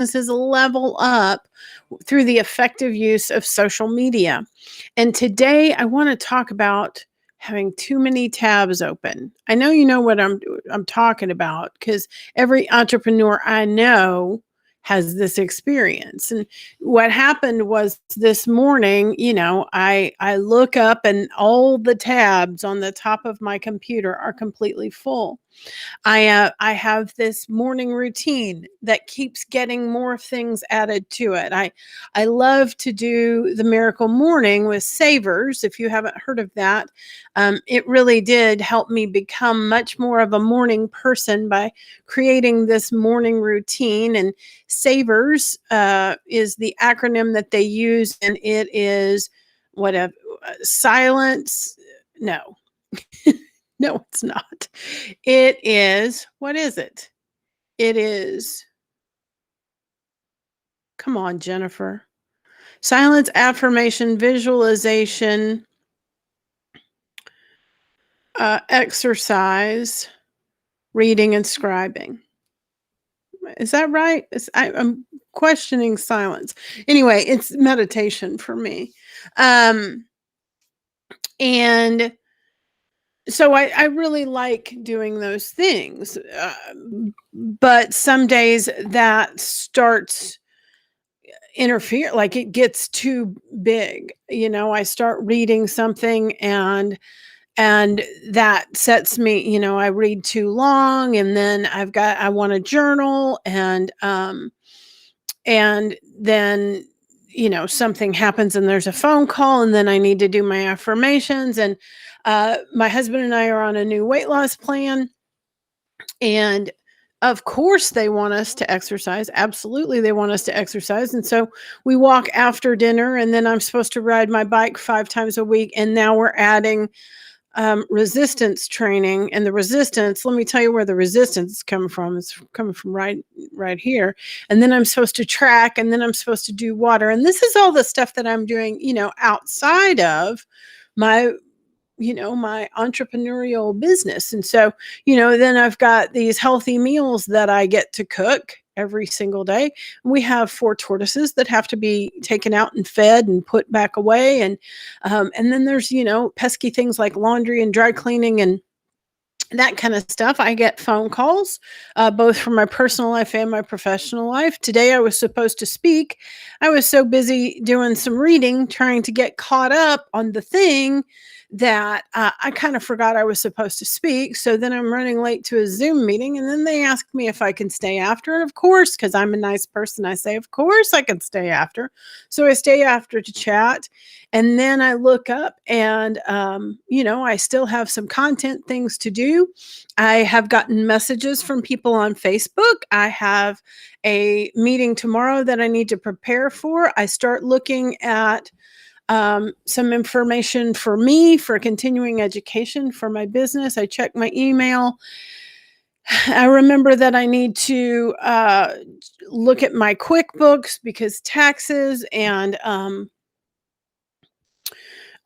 businesses level up through the effective use of social media. And today I want to talk about having too many tabs open. I know you know what I'm talking about cuz every entrepreneur I know has this experience. And what happened was this morning, I look up and all the tabs on the top of my computer are completely full. I have this morning routine that keeps getting more things added to it. I love to do the Miracle Morning with Savers. If you haven't heard of that, it really did help me become much more of a morning person by creating this morning routine. And Savers is the acronym that they use, and it is what a silence. No, no, it's not. It is, what is it? It is, come on, Jennifer. Silence, affirmation, visualization, exercise, reading, and scribing. Is that right? I'm questioning silence. Anyway, it's meditation for me. Um, and so I really like doing those things. But some days that starts interfere, like it gets too big. I start reading something, and that sets me, I read too long, and then I want to journal, and then something happens and there's a phone call, and then I need to do my affirmations. And my husband and I are on a new weight loss plan, and of course, they want us to exercise. Absolutely, they want us to exercise. And so we walk after dinner, and then I'm supposed to ride my bike 5 times a week. And now we're adding resistance training. And the resistance, let me tell you where the resistance is coming from. It's coming from right here. And then I'm supposed to track, and then I'm supposed to do water. And this is all the stuff that I'm doing, outside of my my entrepreneurial business. And so, then I've got these healthy meals that I get to cook every single day. We have 4 tortoises that have to be taken out and fed and put back away. And then there's, pesky things like laundry and dry cleaning and that kind of stuff. I get phone calls, both from my personal life and my professional life. Today, I was supposed to speak. I was so busy doing some reading, trying to get caught up on the thing, that I kind of forgot I was supposed to speak. So then I'm running late to a Zoom meeting, and then they asked me if I can stay after. And of course, because I'm a nice person, I say, of course I can stay after. So I stay after to chat. And then I look up, and, I still have some content things to do. I have gotten messages from people on Facebook. I have a meeting tomorrow that I need to prepare for. I start looking at some information for me for continuing education for my business. I check my email. I remember that I need to look at my QuickBooks because taxes. And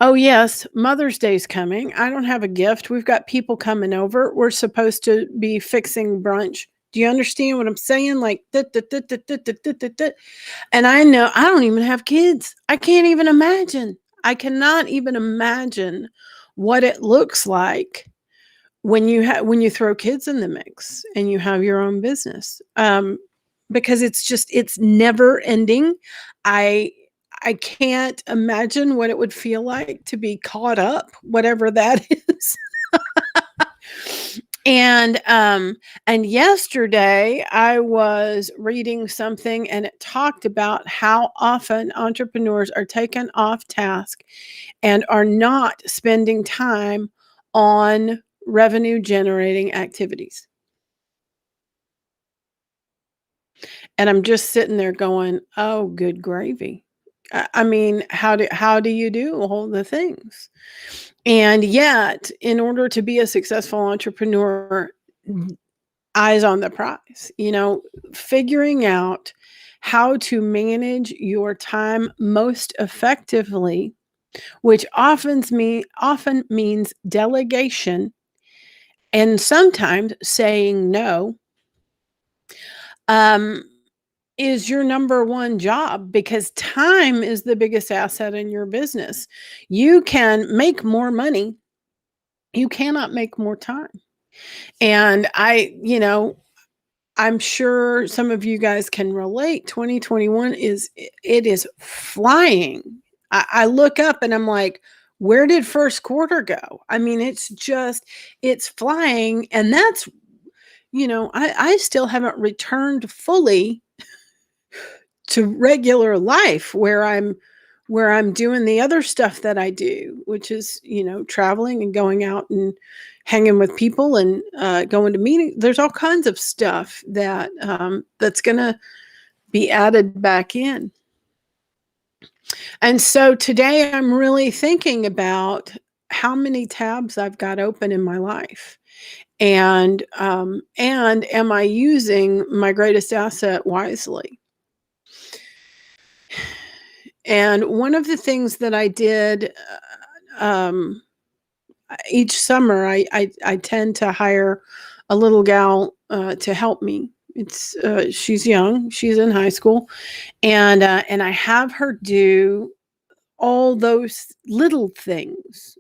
oh, yes, Mother's Day's coming. I don't have a gift. We've got people coming over. We're supposed to be fixing brunch. Do you understand what I'm saying? Like, and I know I don't even have kids. I can't even imagine. I cannot even imagine what it looks like when you throw kids in the mix and you have your own business. Because it's never ending. I I can't imagine what it would feel like to be caught up, whatever that is. And yesterday I was reading something, and it talked about how often entrepreneurs are taken off task and are not spending time on revenue generating activities. And I'm just sitting there going, "Oh, good gravy." I mean, how do you do all the things? And yet, in order to be a successful entrepreneur, eyes on the prize, figuring out how to manage your time most effectively, which often means delegation and sometimes saying no. Um, is your number one job because time is the biggest asset in your business. You can make more money, you cannot make more time. And I'm sure some of you guys can relate. 2021 it is flying. I look up and I'm like, where did first quarter go? I mean, it's flying. And that's, I still haven't returned fully to regular life where I'm doing the other stuff that I do, which is, traveling and going out and hanging with people and going to meetings. There's all kinds of stuff that's going to be added back in. And so today I'm really thinking about how many tabs I've got open in my life. And am I using my greatest asset wisely? And one of the things that I did each summer, I tend to hire a little gal to help me. She's young, she's in high school, and I have her do all those little things,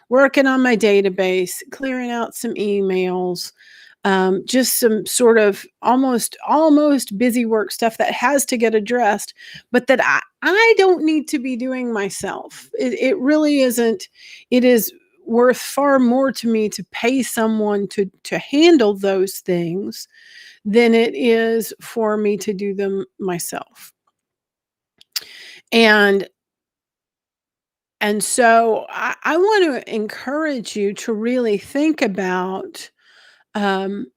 working on my database, clearing out some emails, just some sort of almost busy work stuff that has to get addressed, but that I don't need to be doing myself. It really isn't. It is worth far more to me to pay someone to handle those things than it is for me to do them myself. And and so I want to encourage you to really think about um,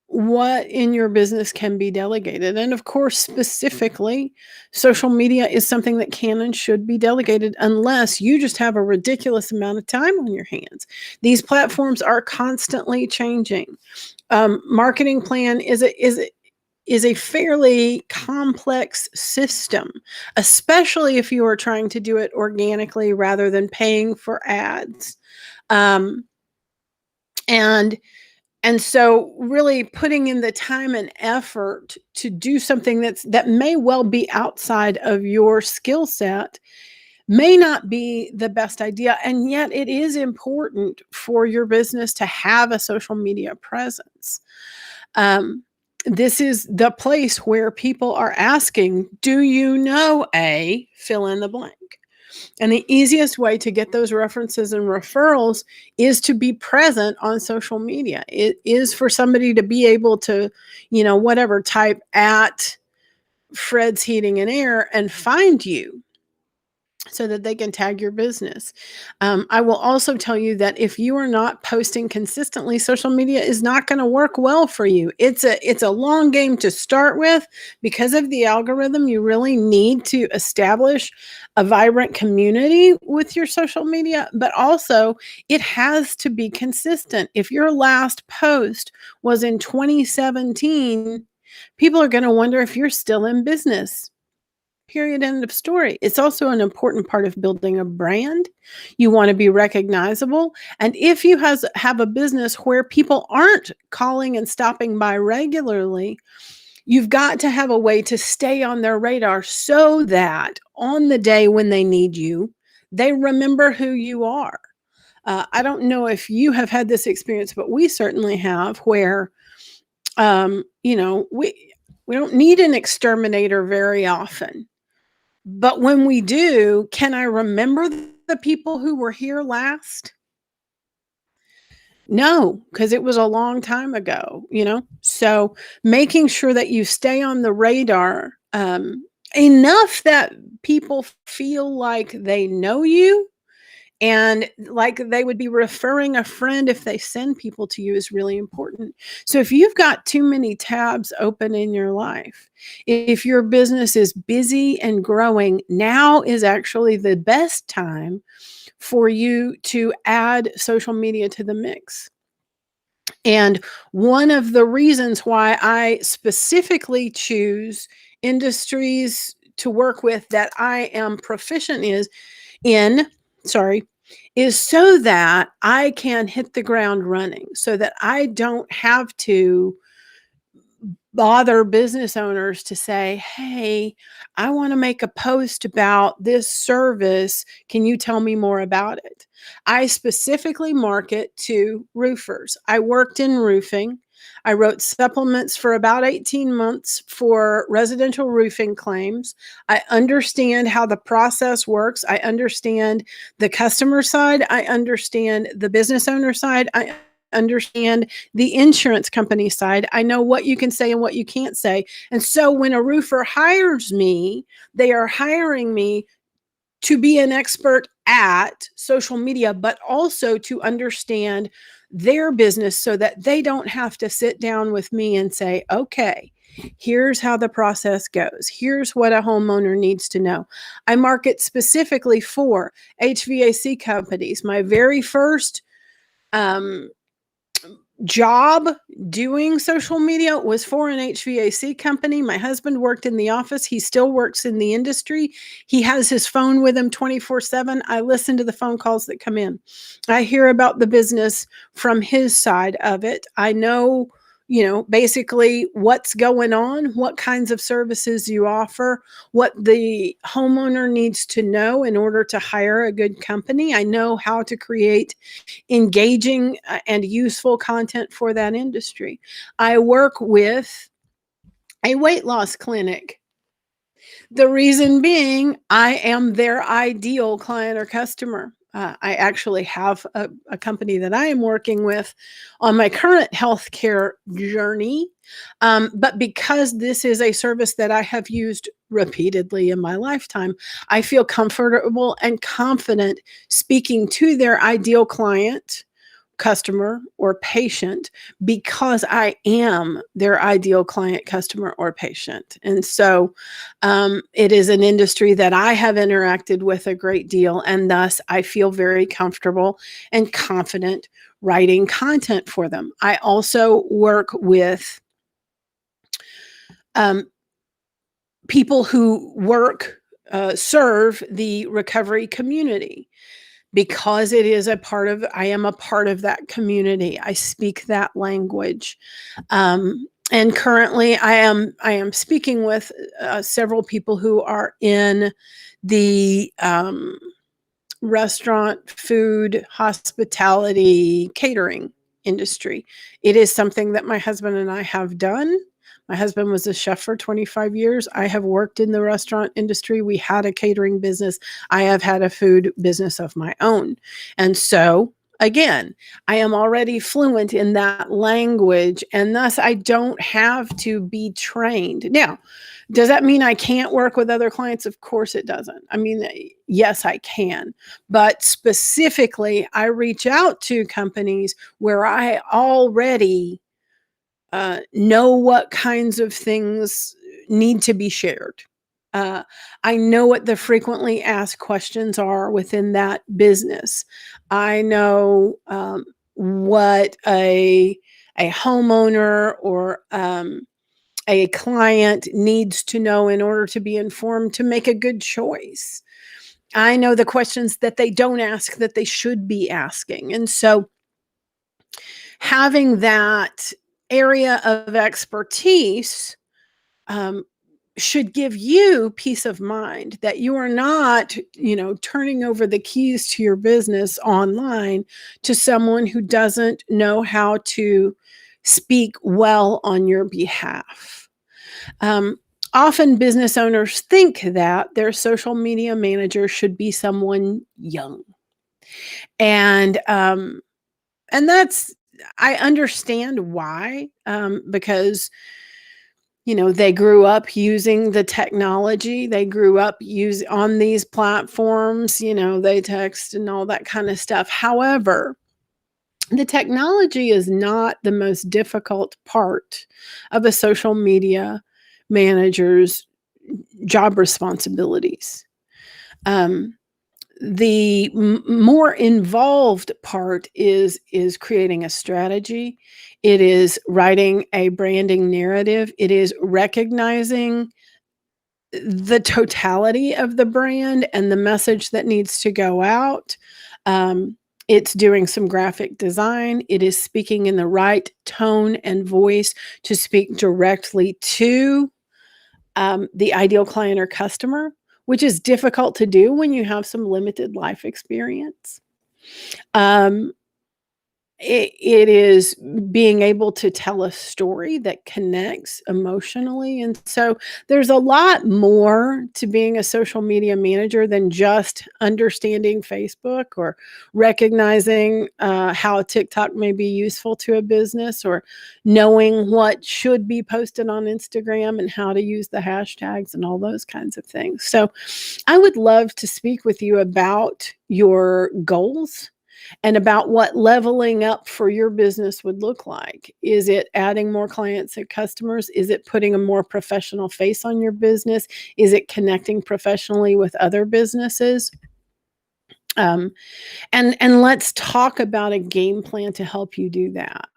what in your business can be delegated. And of course, specifically, social media is something that can and should be delegated unless you just have a ridiculous amount of time on your hands. These platforms are constantly changing. Marketing plan is a fairly complex system, especially if you are trying to do it organically rather than paying for ads. Um, and and so really putting in the time and effort to do something that may well be outside of your skill set may not be the best idea. And yet it is important for your business to have a social media presence. Um, this is the place where people are asking, do you know a fill in the blank? And the easiest way to get those references and referrals is to be present on social media. It is for somebody to be able to, whatever, type at Fred's Heating and Air and find you so that they can tag your business. I will also tell you that if you are not posting consistently, social media is not going to work well for you. It's a long game to start with. Because of the algorithm, you really need to establish a vibrant community with your social media, but also it has to be consistent. If your last post was in 2017, people are going to wonder if you're still in business. Period. End of story. It's also an important part of building a brand. You want to be recognizable. And if you have a business where people aren't calling and stopping by regularly, you've got to have a way to stay on their radar so that on the day when they need you, they remember who you are. I don't know if you have had this experience, but we certainly have, where we don't need an exterminator very often. But when we do, can I remember the people who were here last? No, because it was a long time ago. So making sure that you stay on the radar enough that people feel like they know you and like they would be referring a friend if they send people to you is really important. So if you've got too many tabs open in your life, if your business is busy and growing, now is actually the best time for you to add social media to the mix. And one of the reasons why I specifically choose industries to work with that I am proficient in, sorry, is so that I can hit the ground running, so that I don't have to bother business owners to say, "Hey, I want to make a post about this service. Can you tell me more about it?" I specifically market to roofers. I worked in roofing. I wrote supplements for about 18 months for residential roofing claims. I understand how the process works. I understand the customer side. I understand the business owner side. I understand the insurance company side. I know what you can say and what you can't say. And so when a roofer hires me, they are hiring me to be an expert at social media, but also to understand their business so that they don't have to sit down with me and say, okay, here's how the process goes. Here's what a homeowner needs to know. I market specifically for HVAC companies. My very first um, job doing social media was for an HVAC company. My husband worked in the office. He still works in the industry. He has his phone with him 24/7. I listen to the phone calls that come in. I hear about the business from his side of it. I know, basically what's going on, what kinds of services you offer, what the homeowner needs to know in order to hire a good company. I know how to create engaging and useful content for that industry. I work with a weight loss clinic. The reason being, I am their ideal client or customer. I actually have a company that I am working with on my current healthcare journey. But because this is a service that I have used repeatedly in my lifetime, I feel comfortable and confident speaking to their ideal client, customer, or patient because I am their ideal client, customer, or patient. And so it is an industry that I have interacted with a great deal, and thus I feel very comfortable and confident writing content for them. I also work with um, people who serve the recovery community. Because it is I am a part of that community. I speak that language. And currently I am speaking with several people who are in the restaurant, food, hospitality, catering industry. It is something that my husband and I have done. My husband was a chef for 25 years. I have worked in the restaurant industry. We had a catering business. I have had a food business of my own. And so, again, I am already fluent in that language, and thus I don't have to be trained. Now, does that mean I can't work with other clients? Of course it doesn't. I mean, yes, I can. But specifically, I reach out to companies where I already know what kinds of things need to be shared. Uh, I know what the frequently asked questions are within that business. I know what a homeowner or a client needs to know in order to be informed to make a good choice. I know the questions that they don't ask that they should be asking. And so having that area of expertise um, should give you peace of mind that you are not, turning over the keys to your business online to someone who doesn't know how to speak well on your behalf. Um, Often business owners think that their social media manager should be someone young. And that's I understand why, because they grew up using the technology. They grew up on these platforms. They text and all that kind of stuff. However, the technology is not the most difficult part of a social media manager's job responsibilities. Um, the more involved part is creating a strategy. It is writing a branding narrative. It is recognizing the totality of the brand and the message that needs to go out. It's doing some graphic design. It is speaking in the right tone and voice to speak directly to the ideal client or customer, which is difficult to do when you have some limited life experience. Um, it is being able to tell a story that connects emotionally, and so there's a lot more to being a social media manager than just understanding Facebook or recognizing, how TikTok may be useful to a business or knowing what should be posted on Instagram and how to use the hashtags and all those kinds of things. So, I would love to speak with you about your goals and about what leveling up for your business would look like. Is it adding more clients and customers? Is it putting a more professional face on your business? Is it connecting professionally with other businesses? Um, and let's talk about a game plan to help you do that.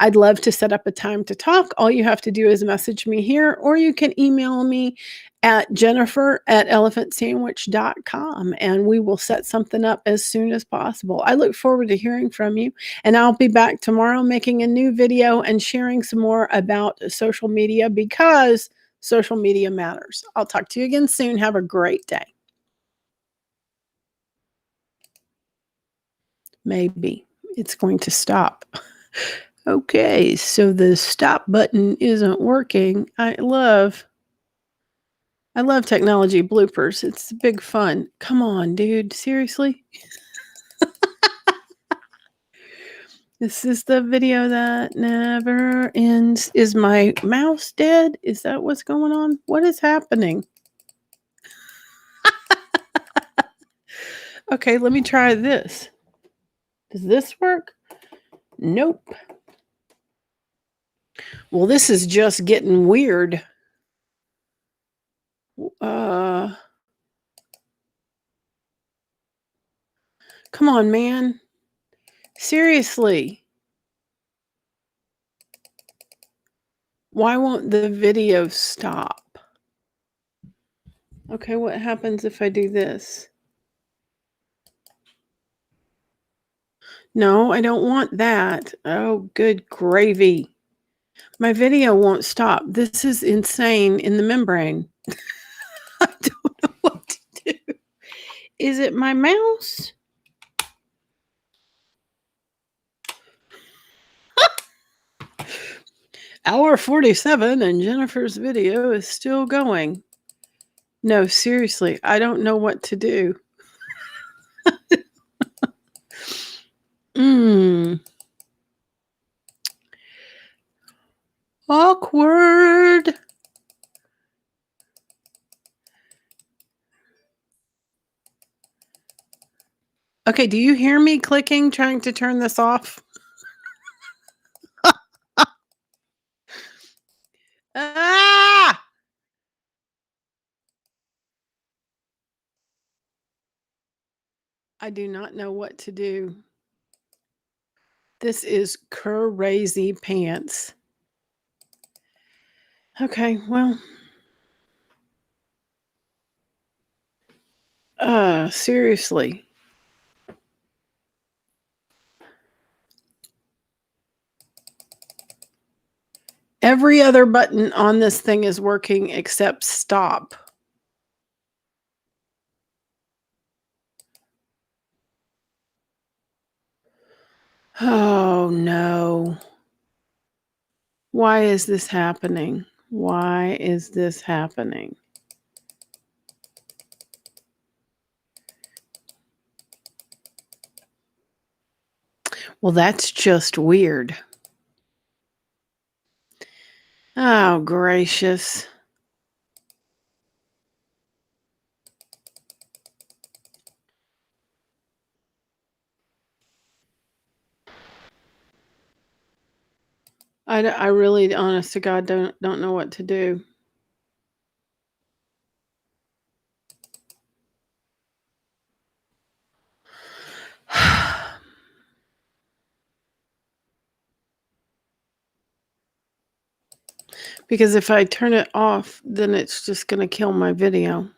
I'd love to set up a time to talk. All you have to do is message me here, or you can email me at jennifer@elephantsandwich.com, and we will set something up as soon as possible. I look forward to hearing from you, and I'll be back tomorrow making a new video and sharing some more about social media because social media matters. I'll talk to you again soon. Have a great day. Maybe it's going to stop. Okay, so the stop button isn't working. I love technology bloopers. It's big fun. Come on, dude. Seriously? This is the video that never ends. Is my mouse dead? Is that what's going on? What is happening? Okay, let me try this. Does this work? Nope. Well, this is just getting weird. Uh, come on, man. Seriously. Why won't the video stop? Okay, what happens if I do this? No, I don't want that. Oh, good gravy. My video won't stop. This is insane in the membrane. I don't know what to do. Is it my mouse? Hour 47 and Jennifer's video is still going. No, seriously, I don't know what to do. Mm. Awkward. Okay, do you hear me clicking trying to turn this off? Ah! I do not know what to do. This is crazy pants. Okay, well, seriously. Every other button on this thing is working except stop. Oh, no. Why is this happening? Why is this happening? Well, that's just weird. Oh, gracious. I really, honest to God, don't know what to do. Because if I turn it off, then it's just gonna kill my video.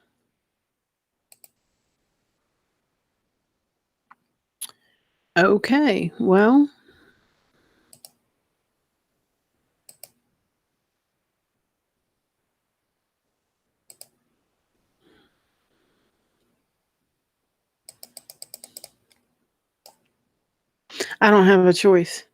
Okay. Well, I don't have a choice.